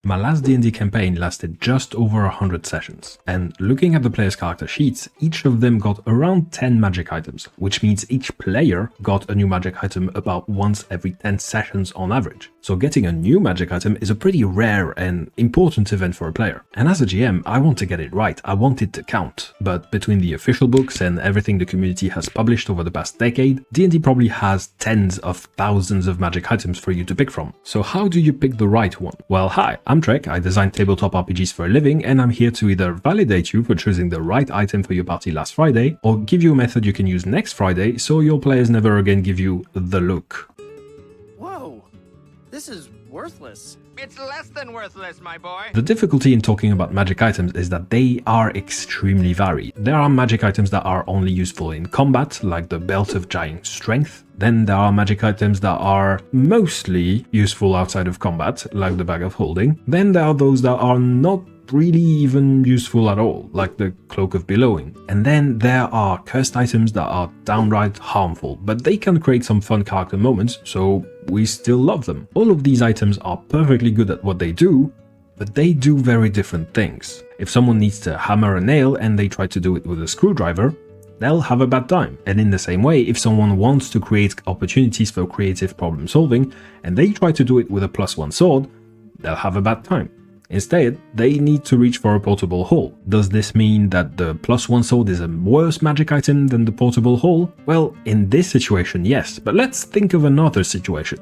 My last D&D campaign lasted just over 100 sessions, and looking at the player's character sheets, each of them got around 10 magic items, which means each player got a new magic item about once every 10 sessions on average. So getting a new magic item is a pretty rare and important event for a player. And as a GM, I want to get it right, I want it to count. But between the official books and everything the community has published over the past decade, D&D probably has tens of thousands of magic items for you to pick from. So how do you pick the right one? Well, hi, I'm Trek, I design tabletop RPGs for a living, and I'm here to either validate you for choosing the right item for your party last Friday, or give you a method you can use next Friday so your players never again give you the look. Whoa, this is worthless. It's less than worthless, my boy. The difficulty in talking about magic items is that they are extremely varied. There are magic items that are only useful in combat, like the Belt of Giant Strength. Then there are magic items that are mostly useful outside of combat, like the Bag of Holding. Then there are those that are not really even useful at all, like the Cloak of Billowing. And then there are cursed items that are downright harmful, but they can create some fun character moments, so we still love them. All of these items are perfectly good at what they do, but they do very different things. If someone needs to hammer a nail and they try to do it with a screwdriver, they'll have a bad time. And in the same way, if someone wants to create opportunities for creative problem solving and they try to do it with a +1 sword, they'll have a bad time. Instead, they need to reach for a portable hole. Does this mean that the +1 sword is a worse magic item than the portable hole? Well, in this situation, yes, but let's think of another situation.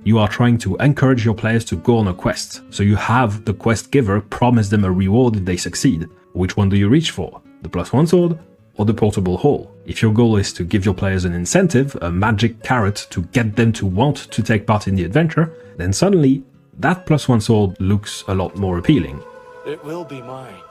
You are trying to encourage your players to go on a quest, so you have the quest giver promise them a reward if they succeed. Which one do you reach for? The +1 sword or the portable hole? If your goal is to give your players an incentive, a magic carrot to get them to want to take part in the adventure, then suddenly that +1 sword looks a lot more appealing. It will be mine.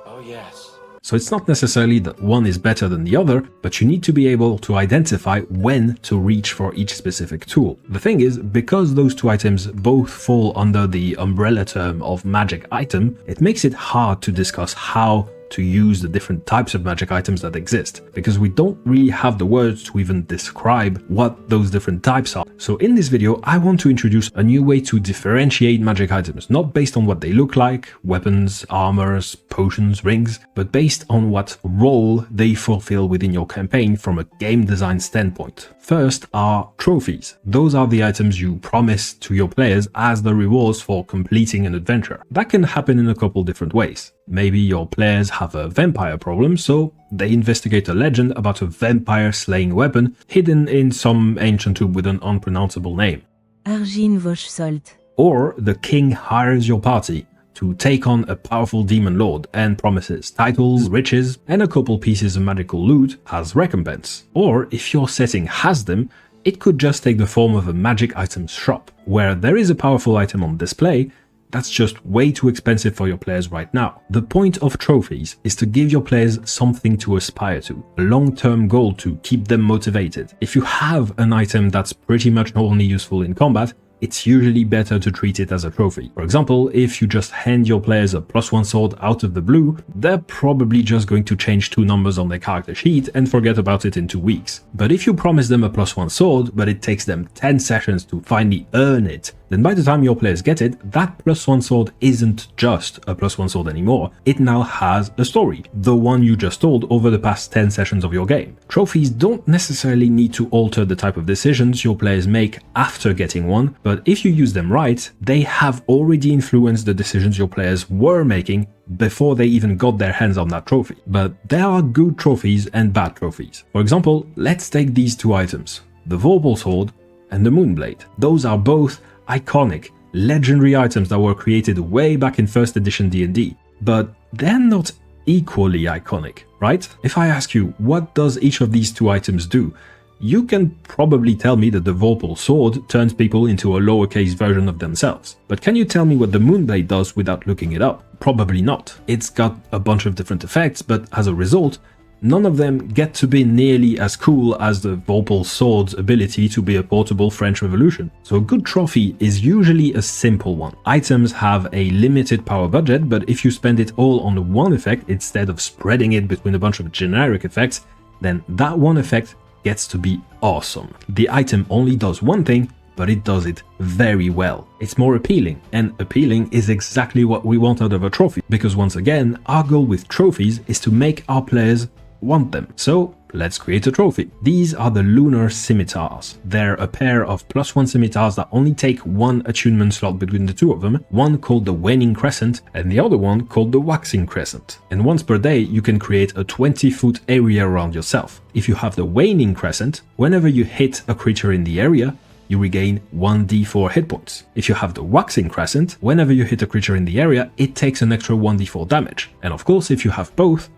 Oh yes. So it's not necessarily that one is better than the other, but you need to be able to identify when to reach for each specific tool. The thing is, because those two items both fall under the umbrella term of magic item, it makes it hard to discuss how to use the different types of magic items that exist, because we don't really have the words to even describe what those different types are. So in this video, I want to introduce a new way to differentiate magic items, not based on what they look like, weapons, armors, potions, rings, but based on what role they fulfill within your campaign from a game design standpoint. First are trophies. Those are the items you promise to your players as the rewards for completing an adventure. That can happen in a couple different ways. Maybe your players have a vampire problem, so they investigate a legend about a vampire slaying weapon hidden in some ancient tomb with an unpronounceable name. Argin Vosh Solt. Or the king hires your party to take on a powerful demon lord and promises titles, riches, and a couple pieces of magical loot as recompense. Or if your setting has them, it could just take the form of a magic items shop, where there is a powerful item on display that's just way too expensive for your players right now. The point of trophies is to give your players something to aspire to, a long-term goal to keep them motivated. If you have an item that's pretty much only useful in combat, it's usually better to treat it as a trophy. For example, if you just hand your players a +1 sword out of the blue, they're probably just going to change 2 numbers on their character sheet and forget about it in 2 weeks. But if you promise them a +1 sword, but it takes them 10 sessions to finally earn it, then by the time your players get it, that +1 sword isn't just a +1 sword anymore, it now has a story, the one you just told over the past 10 sessions of your game. Trophies don't necessarily need to alter the type of decisions your players make after getting one, but if you use them right, they have already influenced the decisions your players were making before they even got their hands on that trophy. But there are good trophies and bad trophies. For example, let's take these 2 items, the Vorpal Sword and the Moonblade. Those are both iconic, legendary items that were created way back in 1st edition D&D, but they're not equally iconic, right? If I ask you, what does each of these 2 items do? You can probably tell me that the Vorpal Sword turns people into a lowercase version of themselves. But can you tell me what the Moonblade does without looking it up? Probably not. It's got a bunch of different effects, but as a result, none of them get to be nearly as cool as the Vorpal Sword's ability to be a portable French Revolution. So a good trophy is usually a simple one. Items have a limited power budget, but if you spend it all on one effect instead of spreading it between a bunch of generic effects, then that one effect gets to be awesome. The item only does one thing, but it does it very well. It's more appealing, and appealing is exactly what we want out of a trophy, because once again, our goal with trophies is to make our players want them. So let's create a trophy. These are the Lunar Scimitars. They're a pair of +1 scimitars that only take one attunement slot between the two of them, one called the Waning Crescent and the other one called the Waxing Crescent. And once per day, you can create a 20-foot area around yourself. If you have the Waning Crescent, whenever you hit a creature in the area, you regain 1d4 hit points. If you have the Waxing Crescent, whenever you hit a creature in the area, it takes an extra 1d4 damage. And of course, if you have both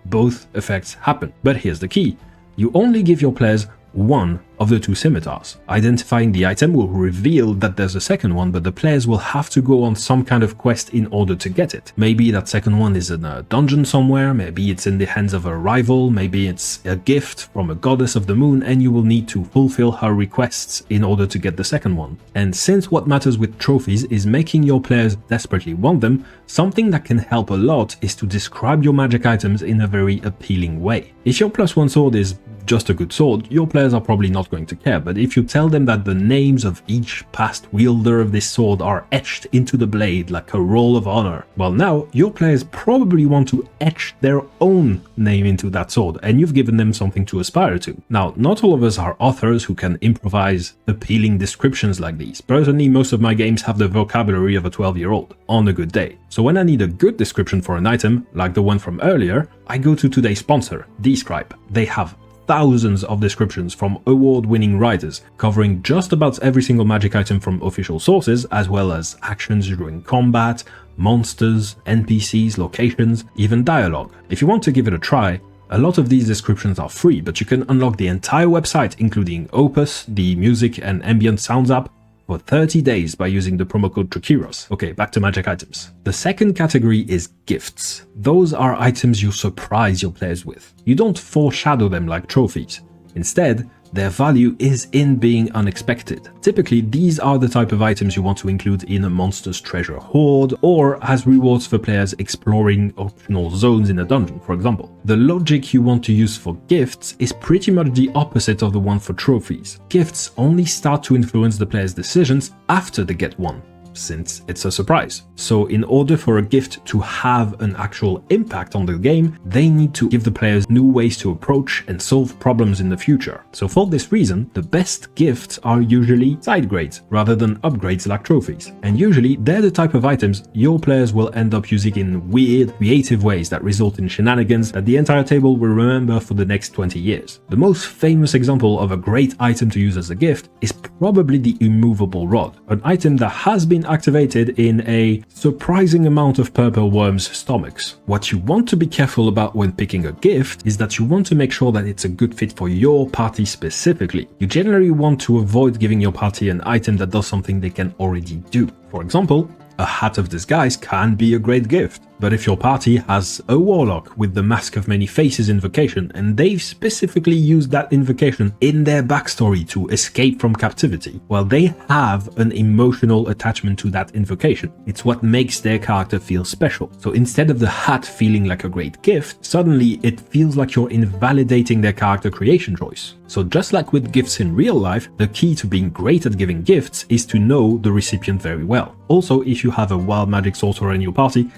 effects happen. But here's the key. You only give your players one of the two scimitars. Identifying the item will reveal that there's a second one, but the players will have to go on some kind of quest in order to get it. Maybe that second one is in a dungeon somewhere, maybe it's in the hands of a rival, maybe it's a gift from a goddess of the moon, and you will need to fulfill her requests in order to get the second one. And since what matters with trophies is making your players desperately want them, something that can help a lot is to describe your magic items in a very appealing way. If your +1 sword is just a good sword, your players are probably not going to care, but if you tell them that the names of each past wielder of this sword are etched into the blade like a roll of honor, well now, your players probably want to etch their own name into that sword, and you've given them something to aspire to. Now, not all of us are authors who can improvise appealing descriptions like these. Personally, most of my games have the vocabulary of a 12-year-old, on a good day. So when I need a good description for an item, like the one from earlier, I go to today's sponsor, dScryb. They have thousands of descriptions from award-winning writers, covering just about every single magic item from official sources, as well as actions during combat, monsters, NPCs, locations, even dialogue. If you want to give it a try, a lot of these descriptions are free, but you can unlock the entire website, including Opus, the music and ambient sounds app, for 30 days by using the promo code TROKIROS. Okay, back to magic items. The second category is gifts. Those are items you surprise your players with. You don't foreshadow them like trophies. Instead, their value is in being unexpected. Typically, these are the type of items you want to include in a monster's treasure hoard, or as rewards for players exploring optional zones in a dungeon, for example. The logic you want to use for gifts is pretty much the opposite of the one for trophies. Gifts only start to influence the player's decisions after they get one, since it's a surprise. So in order for a gift to have an actual impact on the game, they need to give the players new ways to approach and solve problems in the future. So for this reason, the best gifts are usually side grades rather than upgrades like trophies. And usually they're the type of items your players will end up using in weird, creative ways that result in shenanigans that the entire table will remember for the next 20 years. The most famous example of a great item to use as a gift is probably the immovable rod, an item that has been activated in a surprising amount of purple worms' stomachs. What you want to be careful about when picking a gift is that you want to make sure that it's a good fit for your party specifically. You generally want to avoid giving your party an item that does something they can already do. For example, a hat of disguise can be a great gift. But if your party has a warlock with the Mask of Many Faces invocation, and they've specifically used that invocation in their backstory to escape from captivity, well, they have an emotional attachment to that invocation. It's what makes their character feel special. So instead of the hat feeling like a great gift, suddenly it feels like you're invalidating their character creation choice. So just like with gifts in real life, the key to being great at giving gifts is to know the recipient very well. Also, if you have a wild magic sorcerer in your party,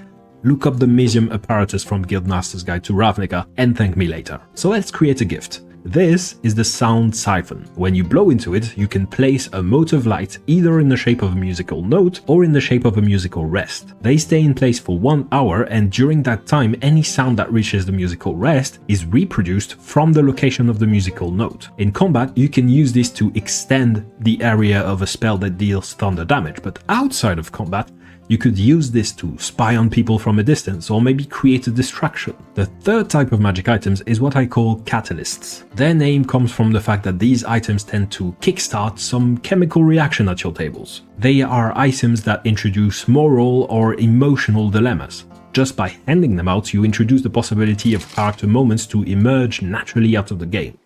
look up the Mesium apparatus from Guildmaster's Guide to Ravnica and thank me later. So let's create a gift. This is the sound Siphon. When you blow into it, you can place a mote of light either in the shape of a musical note or in the shape of a musical rest. They stay in place for 1 hour, and during that time, any sound that reaches the musical rest is reproduced from the location of the musical note. In combat, you can use this to extend the area of a spell that deals thunder damage, but outside of combat, you could use this to spy on people from a distance or maybe create a distraction. The third type of magic items is what I call catalysts. Their name comes from the fact that these items tend to kickstart some chemical reaction at your tables. They are items that introduce moral or emotional dilemmas. Just by handing them out, you introduce the possibility of character moments to emerge naturally out of the game.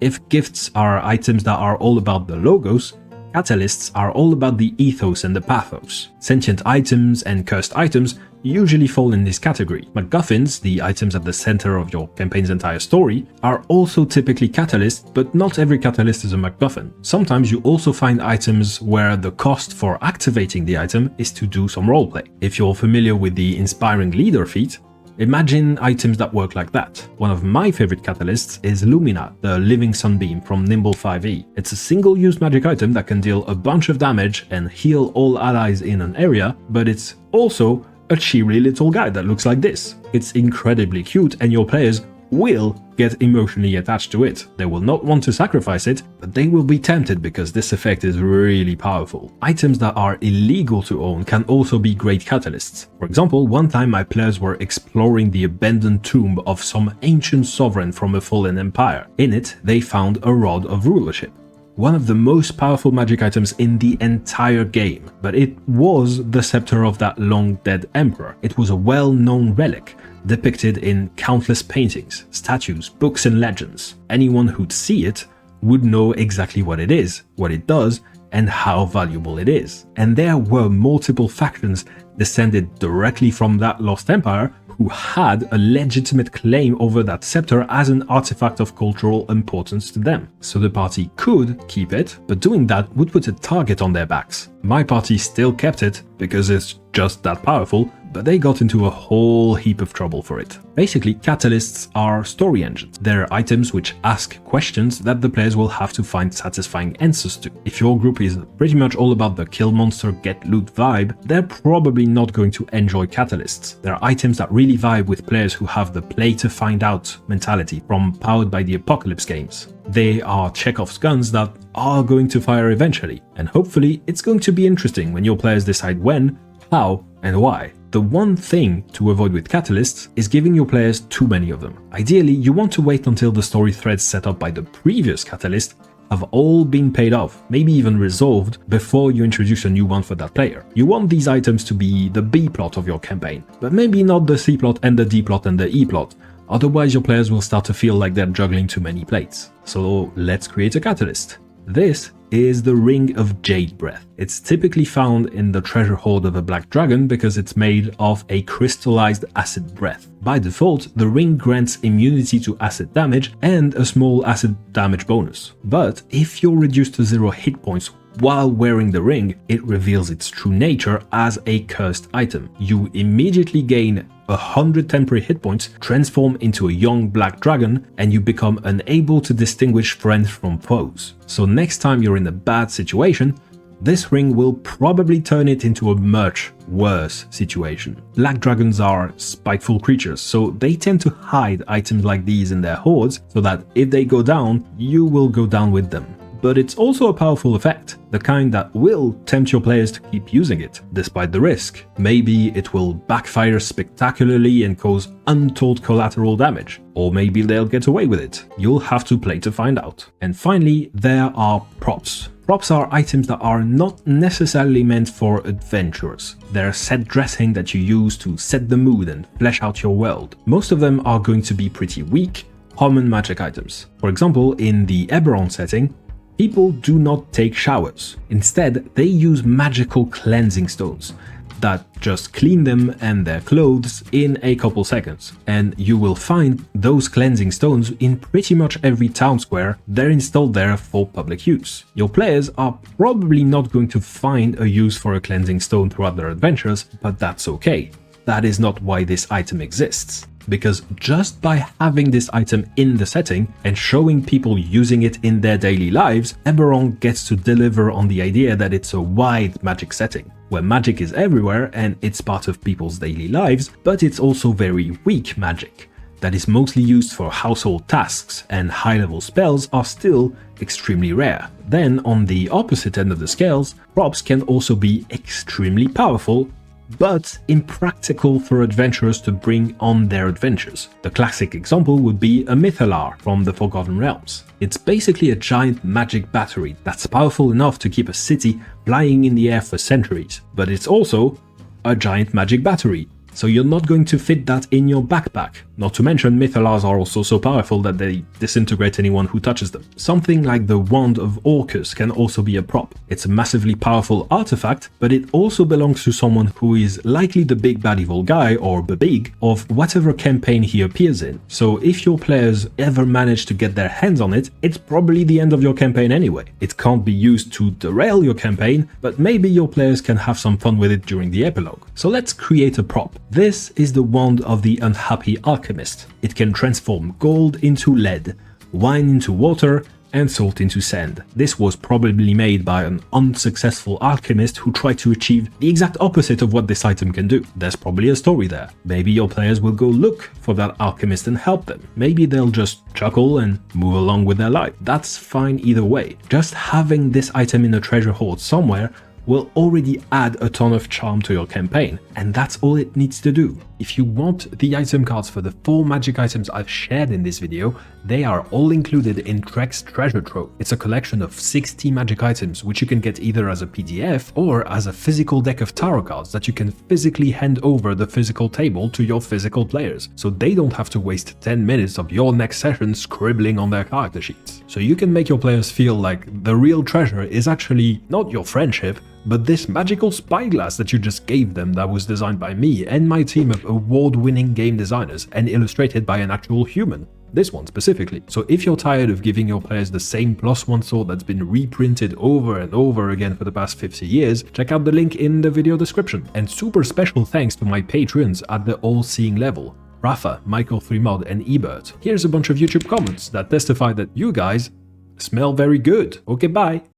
If gifts are items that are all about the logos, Catalysts are all about the ethos and the pathos. Sentient items and cursed items usually fall in this category. MacGuffins, the items at the center of your campaign's entire story, are also typically catalysts, but not every catalyst is a MacGuffin. Sometimes you also find items where the cost for activating the item is to do some roleplay. If you're familiar with the Inspiring Leader feat, imagine items that work like that. One of my favorite catalysts is Lunar, the Living Sunbeam from Nimble 5e. It's a single-use magic item that can deal a bunch of damage and heal all allies in an area, but it's also a cheery little guy that looks like this. It's incredibly cute and your players will get emotionally attached to it. They will not want to sacrifice it, but they will be tempted because this effect is really powerful. Items that are illegal to own can also be great catalysts. For example, one time my players were exploring the abandoned tomb of some ancient sovereign from a fallen empire. In it, they found a Rod of Rulership, one of the most powerful magic items in the entire game, but it was the scepter of that long-dead emperor. It was a well-known relic, depicted in countless paintings, statues, books and legends. Anyone who'd see it would know exactly what it is, what it does, and how valuable it is. And there were multiple factions descended directly from that lost empire who had a legitimate claim over that scepter as an artifact of cultural importance to them. So the party could keep it, but doing that would put a target on their backs. My party still kept it because it's just that powerful, but they got into a whole heap of trouble for it. Basically, catalysts are story engines. They're items which ask questions that the players will have to find satisfying answers to. If your group is pretty much all about the kill monster, get loot vibe, they're probably not going to enjoy catalysts. They're items that really vibe with players who have the play to find out mentality from Powered by the Apocalypse games. They are Chekhov's guns that are going to fire eventually, and hopefully it's going to be interesting when your players decide when, how, and why. The one thing to avoid with catalysts is giving your players too many of them. Ideally, you want to wait until the story threads set up by the previous catalyst have all been paid off, maybe even resolved, before you introduce a new one for that player. You want these items to be the B plot of your campaign, but maybe not the C plot and the D plot and the E plot. Otherwise, your players will start to feel like they're juggling too many plates. So let's create a catalyst. This is the Ring of Jadebreath. It's typically found in the treasure hoard of a black dragon because it's made of a crystallized acid breath. By default, the ring grants immunity to acid damage and a small acid damage bonus. But if you're reduced to 0 hit points while wearing the ring, it reveals its true nature as a cursed item. You immediately gain 100 temporary hit points, transform into a young black dragon, and you become unable to distinguish friends from foes. So next time you're in a bad situation, this ring will probably turn it into a much worse situation. Black dragons are spiteful creatures, so they tend to hide items like these in their hoards so that if they go down, you will go down with them. But it's also a powerful effect, the kind that will tempt your players to keep using it, despite the risk. Maybe it will backfire spectacularly and cause untold collateral damage, or maybe they'll get away with it. You'll have to play to find out. And finally, there are props. Props are items that are not necessarily meant for adventurers. They're set dressing that you use to set the mood and flesh out your world. Most of them are going to be pretty weak, common magic items. For example, in the Eberron setting, people do not take showers. Instead, they use magical cleansing stones that just clean them and their clothes in a couple seconds. And you will find those cleansing stones in pretty much every town square. They're installed there for public use. Your players are probably not going to find a use for a cleansing stone throughout their adventures, but that's okay. That is not why this item exists. Because just by having this item in the setting and showing people using it in their daily lives, Eberron gets to deliver on the idea that it's a wide magic setting, where magic is everywhere and it's part of people's daily lives, but it's also very weak magic that is mostly used for household tasks, and high-level spells are still extremely rare. Then on the opposite end of the scales, props can also be extremely powerful, but impractical for adventurers to bring on their adventures. The classic example would be a Mythalar from the Forgotten Realms. It's basically a giant magic battery that's powerful enough to keep a city flying in the air for centuries, but it's also a giant magic battery, so you're not going to fit that in your backpack. Not to mention, Mythalars are also so powerful that they disintegrate anyone who touches them. Something like the Wand of Orcus can also be a prop. It's a massively powerful artifact, but it also belongs to someone who is likely the big bad evil guy, or the big, of whatever campaign he appears in. So if your players ever manage to get their hands on it, it's probably the end of your campaign anyway. It can't be used to derail your campaign, but maybe your players can have some fun with it during the epilogue. So let's create a prop. This is the Wand of the Unhappy Alchemist. It can transform gold into lead, wine into water, and salt into sand. This was probably made by an unsuccessful alchemist who tried to achieve the exact opposite of what this item can do. There's probably a story there. Maybe your players will go look for that alchemist and help them. Maybe they'll just chuckle and move along with their life. That's fine either way. Just having this item in a treasure hoard somewhere will already add a ton of charm to your campaign, and that's all it needs to do. If you want the item cards for the 4 magic items I've shared in this video, they are all included in Trek's Treasure Trove. It's a collection of 60 magic items which you can get either as a PDF or as a physical deck of tarot cards that you can physically hand over the physical table to your physical players, so they don't have to waste 10 minutes of your next session scribbling on their character sheets. So you can make your players feel like the real treasure is actually not your friendship, but this magical spyglass that you just gave them that was designed by me and my team of award-winning game designers and illustrated by an actual human. This one specifically. So if you're tired of giving your players the same +1 sword that's been reprinted over and over again for the past 50 years, check out the link in the video description. And super special thanks to my patrons at the all-seeing level: Rafa, Michael 3mod, and Ebert. Here's a bunch of YouTube comments that testify that you guys smell very good. Okay, bye!